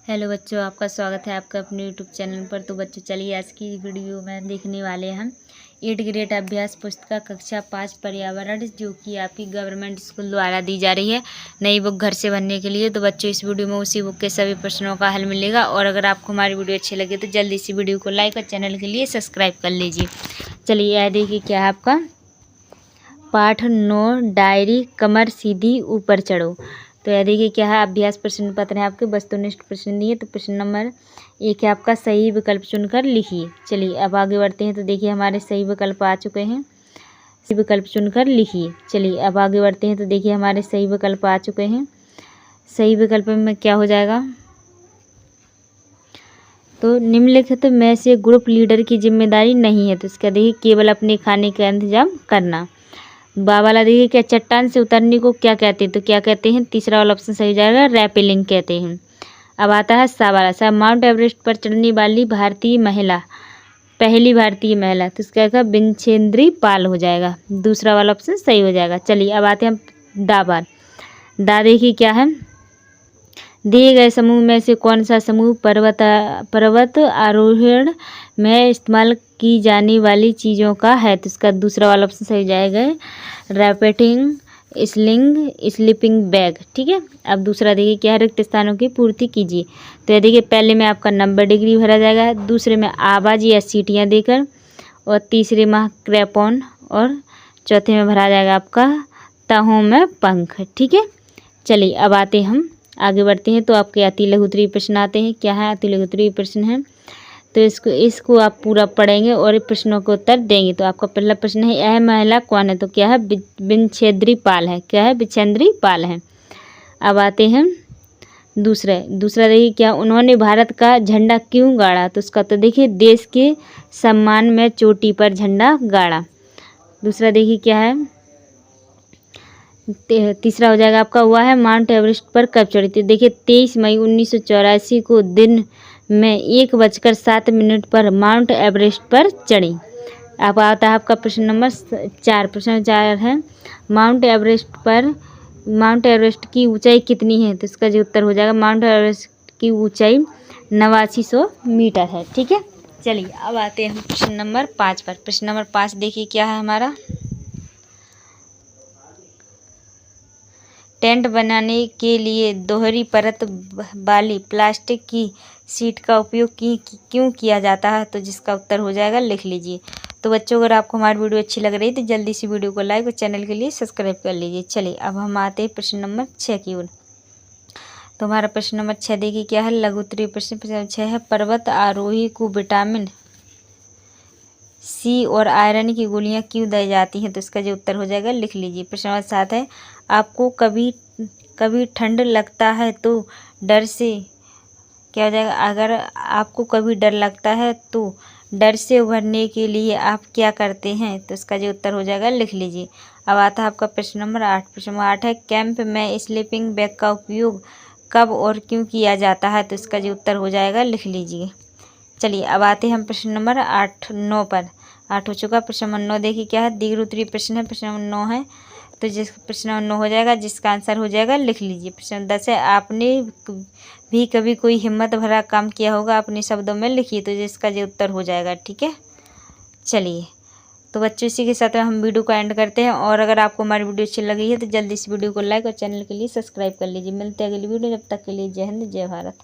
Hello बच्चों, आपका स्वागत है आपका अपने यूट्यूब चैनल पर। तो बच्चों चलिए आज की वीडियो में देखने वाले हैं हम 8 ग्रेड अभ्यास पुस्तिका कक्षा 5 पर्यावरण, जो कि आपकी गवर्नमेंट स्कूल द्वारा दी जा रही है नई बुक घर से भरने के लिए। तो बच्चों इस वीडियो में उसी बुक के सभी प्रश्नों का हल मिलेगा। और अगर आपको हमारी वीडियो अच्छी लगे तो जल्दी से वीडियो को लाइक और चैनल के लिए सब्सक्राइब कर लीजिए। चलिए यह देखिए क्या है आपका पाठ 9 डायरी कमर सीधी ऊपर चढ़ो। तो यह देखिए क्या है अभ्यास प्रश्न पत्र है आपके वस्तुनिष्ठ प्रश्न दिए। तो प्रश्न नंबर 1 है आपका सही विकल्प चुनकर लिखिए। चलिए अब आगे बढ़ते हैं। तो देखिए हमारे सही विकल्प आ चुके हैं, सही विकल्प चुनकर लिखिए। चलिए अब आगे बढ़ते हैं। तो देखिए हमारे सही विकल्प आ चुके हैं। सही विकल्प में क्या हो जाएगा, तो निम्नलिखित में से ग्रुप लीडर की जिम्मेदारी नहीं है। तो इसका देखिए केवल अपने खाने का इंतजाम करना। बा वाला देखिए क्या चट्टान से उतरने को क्या कहते हैं, तो क्या कहते हैं, तीसरा वाला ऑप्शन सही हो जाएगा, रैपेलिंग कहते हैं। अब आता है सा वाला, सा माउंट एवरेस्ट पर चढ़ने वाली भारतीय महिला, पहली भारतीय महिला, तो इसका क्या बिछेंद्री पाल हो जाएगा, दूसरा वाला ऑप्शन सही हो जाएगा। चलिए अब आते हैं हम दा बार। दा देखिए क्या है, दिए गए समूह में से कौन सा समूह पर्वत आरोहण में इस्तेमाल की जाने वाली चीज़ों का है, तो इसका दूसरा वाला ऑप्शन सही जाएगा, रैपेटिंग स्लिंग स्लीपिंग बैग। ठीक है। अब दूसरा देखिए क्या है, रिक्त स्थानों की पूर्ति कीजिए। तो ये देखिए पहले में आपका 90 डिग्री भरा जाएगा, दूसरे में आवाज़ या सीटियाँ देकर, और तीसरे में क्रैपॉन, और चौथे में भरा जाएगा आपका तहों में पंख। ठीक है। चलिए अब आते हम आगे बढ़ते हैं। तो आपके अति लघु उत्तरीय प्रश्न आते हैं। क्या है अति लघु उत्तरीय प्रश्न है, तो इसको आप पूरा पढ़ेंगे और प्रश्नों के उत्तर देंगे। तो आपका पहला प्रश्न है यह महिला कौन है, तो क्या है बिछेंद्री पाल है। क्या है बिछेंद्री पाल है। अब आते हैं दूसरा देखिए क्या उन्होंने भारत का झंडा क्यों गाड़ा, तो उसका तो देखिए देश के सम्मान में चोटी पर झंडा गाड़ा। दूसरा देखिए क्या है, तीसरा हो जाएगा आपका हुआ है माउंट एवरेस्ट पर कब चढ़ी थी। देखिए 23 मई 1984 को दिन में 1:07 पर माउंट एवरेस्ट पर चढ़ी। अब आता है आपका प्रश्न नंबर 4। प्रश्न 4 है माउंट एवरेस्ट की ऊंचाई कितनी है, तो इसका जो उत्तर हो जाएगा माउंट एवरेस्ट की ऊंचाई 8900 मीटर है। ठीक है। चलिए अब आते हैं हम प्रश्न नंबर 5 पर। प्रश्न नंबर 5 देखिए क्या है हमारा, टेंट बनाने के लिए दोहरी परत वाली प्लास्टिक की शीट का उपयोग क्यों किया जाता है, तो जिसका उत्तर हो जाएगा लिख लीजिए। तो बच्चों अगर आपको हमारी वीडियो अच्छी लग रही है तो जल्दी से वीडियो को लाइक और चैनल के लिए सब्सक्राइब कर लीजिए। चलिए अब हम आते हैं प्रश्न नंबर 6 की ओर। तो हमारा प्रश्न नंबर 6 देखिए क्या है लघु उत्तरीय प्रश्न। प्रश्न 6 है पर्वत आरोही को विटामिन सी और आयरन की गोलियां क्यों दी जाती हैं, तो इसका जो उत्तर हो जाएगा लिख लीजिए। प्रश्न नंबर 7 है आपको कभी ठंड लगता है तो डर से क्या हो जाएगा, अगर आपको कभी डर लगता है तो डर से उभरने के लिए आप क्या करते हैं, तो इसका जो उत्तर हो जाएगा लिख लीजिए। अब आता है आपका प्रश्न नंबर 8। प्रश्न नंबर 8 है कैंप में स्लीपिंग बैग का उपयोग कब और क्यों किया जाता है, तो इसका जो उत्तर हो जाएगा लिख लीजिए। चलिए अब आते हैं हम प्रश्न नंबर 9 पर। 8 हो चुका। प्रश्न नंबर 9 देखिए क्या है दीर्घ उत्तरीय प्रश्न है। प्रश्न नंबर 9 है, तो जिस प्रश्न नंबर 9 हो जाएगा जिसका आंसर हो जाएगा लिख लीजिए। प्रश्न नंबर 10 है आपने भी कभी कोई हिम्मत भरा काम किया होगा, अपने शब्दों में लिखिए, तो जिसका जो उत्तर हो जाएगा। ठीक है। चलिए तो बच्चों इसी के साथ हम वीडियो को एंड करते हैं। और अगर आपको हमारी वीडियो अच्छी लगी है तो जल्दी से वीडियो को लाइक और चैनल के लिए सब्सक्राइब कर लीजिए। मिलते हैं अगली वीडियो, जब तक के लिए जय हिंद जय भारत।